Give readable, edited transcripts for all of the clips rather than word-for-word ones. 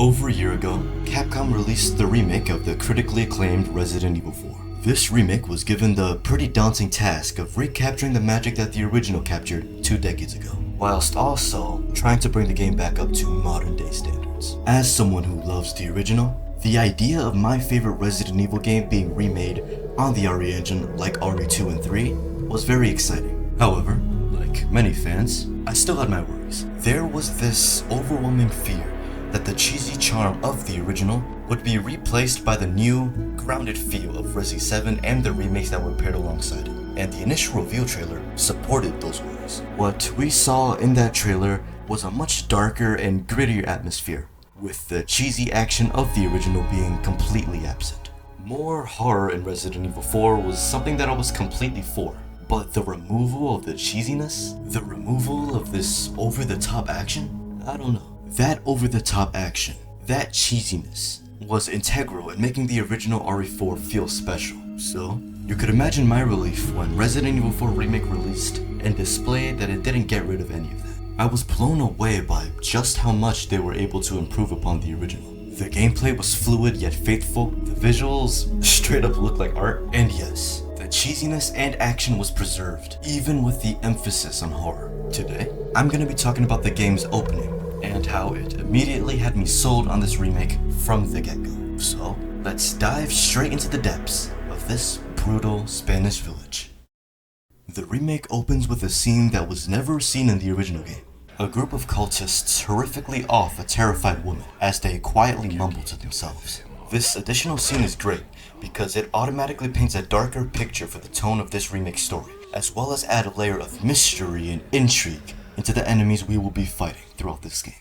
Over a year ago, Capcom released the remake of the critically acclaimed Resident Evil 4. This remake was given the pretty daunting task of recapturing the magic that the original captured 2 decades ago, whilst also trying to bring the game back up to modern day standards. As someone who loves the original, the idea of my favorite Resident Evil game being remade on the RE engine like RE2 and 3 was very exciting. However, like many fans, I still had my worries. There was this overwhelming fear that the cheesy charm of the original would be replaced by the new, grounded feel of Resi 7 and the remakes that were paired alongside it. And the initial reveal trailer supported those worries. What we saw in that trailer was a much darker and grittier atmosphere, with the cheesy action of the original being completely absent. More horror in Resident Evil 4 was something that I was completely for, but the removal of the cheesiness, the removal of this over-the-top action, I don't know. That over-the-top action, that cheesiness, was integral in making the original RE4 feel special. So, you could imagine my relief when Resident Evil 4 Remake released and displayed that it didn't get rid of any of that. I was blown away by just how much they were able to improve upon the original. The gameplay was fluid yet faithful, the visuals straight up looked like art, and yes, the cheesiness and action was preserved, even with the emphasis on horror. Today, I'm gonna be talking about the game's opening, and how it immediately had me sold on this remake from the get-go. So, let's dive straight into the depths of this brutal Spanish village. The remake opens with a scene that was never seen in the original game. A group of cultists horrifically off a terrified woman as they quietly mumble to themselves. This additional scene is great because it automatically paints a darker picture for the tone of this remake story, as well as add a layer of mystery and intrigue into the enemies we will be fighting throughout this game.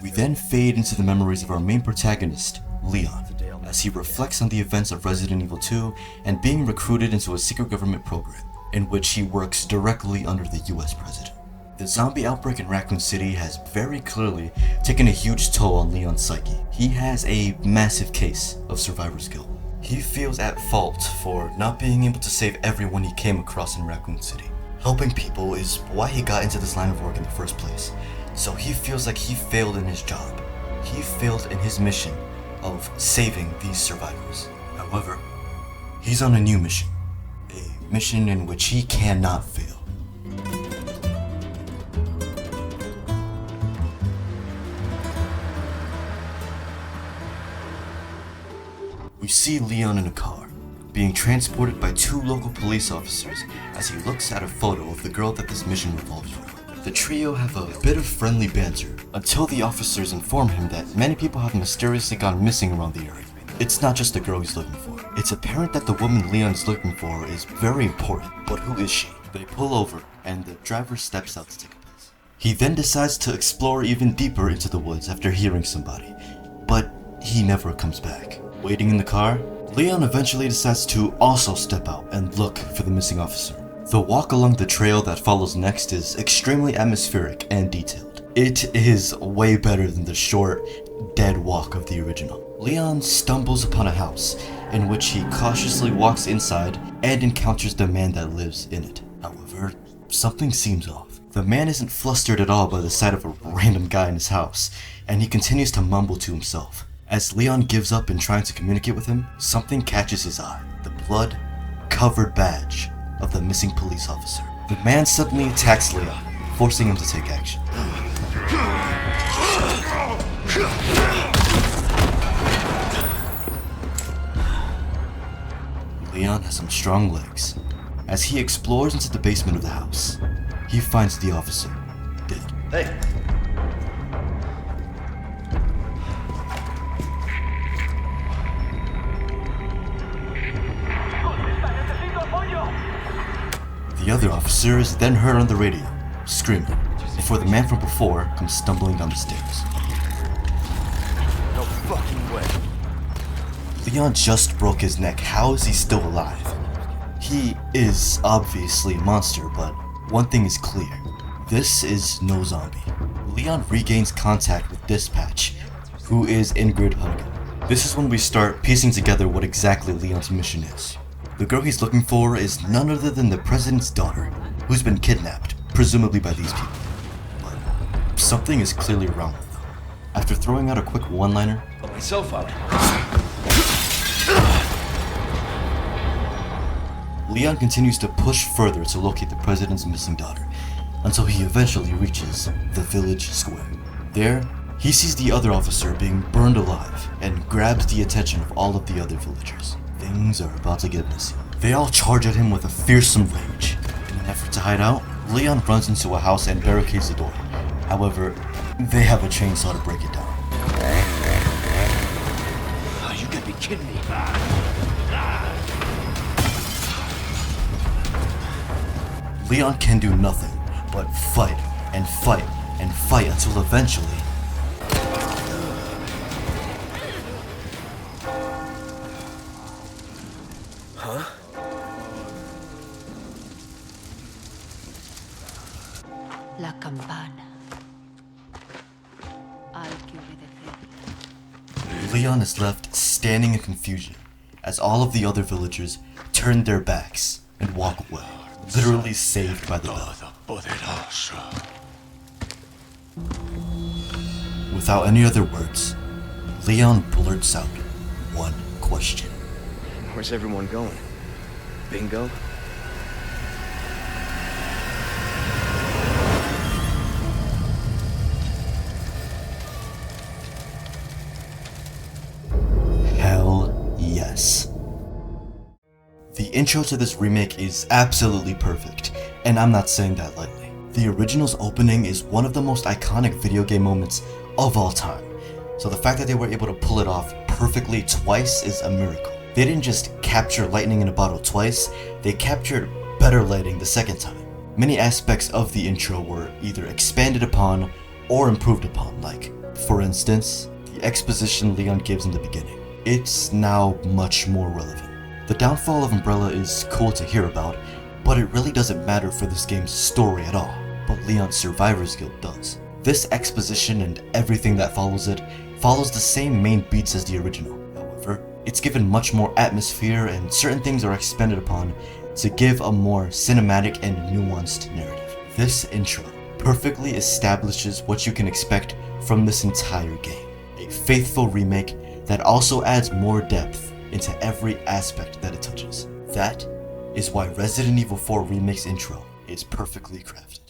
We then fade into the memories of our main protagonist, Leon, as he reflects on the events of Resident Evil 2 and being recruited into a secret government program, in which he works directly under the US president. The zombie outbreak in Raccoon City has very clearly taken a huge toll on Leon's psyche. He has a massive case of survivor's guilt. He feels at fault for not being able to save everyone he came across in Raccoon City. Helping people is why he got into this line of work in the first place, so he feels like he failed in his job. He failed in his mission of saving these survivors. However, he's on a new mission, a mission in which he cannot fail. We see Leon in a car, being transported by 2 local police officers as he looks at a photo of the girl that this mission revolves around. The trio have a bit of friendly banter until the officers inform him that many people have mysteriously gone missing around the area. It's not just the girl he's looking for. It's apparent that the woman Leon's looking for is very important, but who is she? They pull over and the driver steps out to take a piss. He then decides to explore even deeper into the woods after hearing somebody, but he never comes back. Waiting in the car, Leon eventually decides to also step out and look for the missing officer. The walk along the trail that follows next is extremely atmospheric and detailed. It is way better than the short, dead walk of the original. Leon stumbles upon a house, in which he cautiously walks inside and encounters the man that lives in it. However, something seems off. The man isn't flustered at all by the sight of a random guy in his house, and he continues to mumble to himself. As Leon gives up in trying to communicate with him, something catches his eye. The blood-covered badge of the missing police officer. The man suddenly attacks Leon, forcing him to take action. Leon has some strong legs. As he explores into the basement of the house, he finds the officer dead. Hey! The other officer is then heard on the radio, screaming, before the man from before comes stumbling down the stairs. No fucking way. Leon just broke his neck. How is he still alive? He is obviously a monster, but one thing is clear. This is no zombie. Leon regains contact with Dispatch, who is Ingrid Hunnigan. This is when we start piecing together what exactly Leon's mission is. The girl he's looking for is none other than the president's daughter, who's been kidnapped, presumably by these people. But something is clearly wrong with them. After throwing out a quick one-liner, Put myself out. Leon continues to push further to locate the president's missing daughter, until he eventually reaches the village square. There, he sees the other officer being burned alive and grabs the attention of all of the other villagers. Things are about to get messy. They all charge at him with a fearsome rage. In an effort to hide out, Leon runs into a house and barricades the door. However, they have a chainsaw to break it down. Oh, you gotta be kidding me. Leon can do nothing but fight and fight and fight until eventually La campana. Hay que obedecer. Leon is left standing in confusion as all of the other villagers turn their backs and walk away, literally saved by the bell. Without any other words, Leon blurts out one question. Where's everyone going? Bingo? Hell yes. The intro to this remake is absolutely perfect, and I'm not saying that lightly. The original's opening is one of the most iconic video game moments of all time, so the fact that they were able to pull it off perfectly twice is a miracle. They didn't just capture lightning in a bottle twice, they captured better lighting the second time. Many aspects of the intro were either expanded upon or improved upon, like, for instance, the exposition Leon gives in the beginning. It's now much more relevant. The downfall of Umbrella is cool to hear about, but it really doesn't matter for this game's story at all, but Leon's Survivor's Guild does. This exposition and everything that follows it follows the same main beats as the original. However, it's given much more atmosphere and certain things are expanded upon to give a more cinematic and nuanced narrative. This intro perfectly establishes what you can expect from this entire game. A faithful remake that also adds more depth into every aspect that it touches. That is why Resident Evil 4 Remake's intro is perfectly crafted.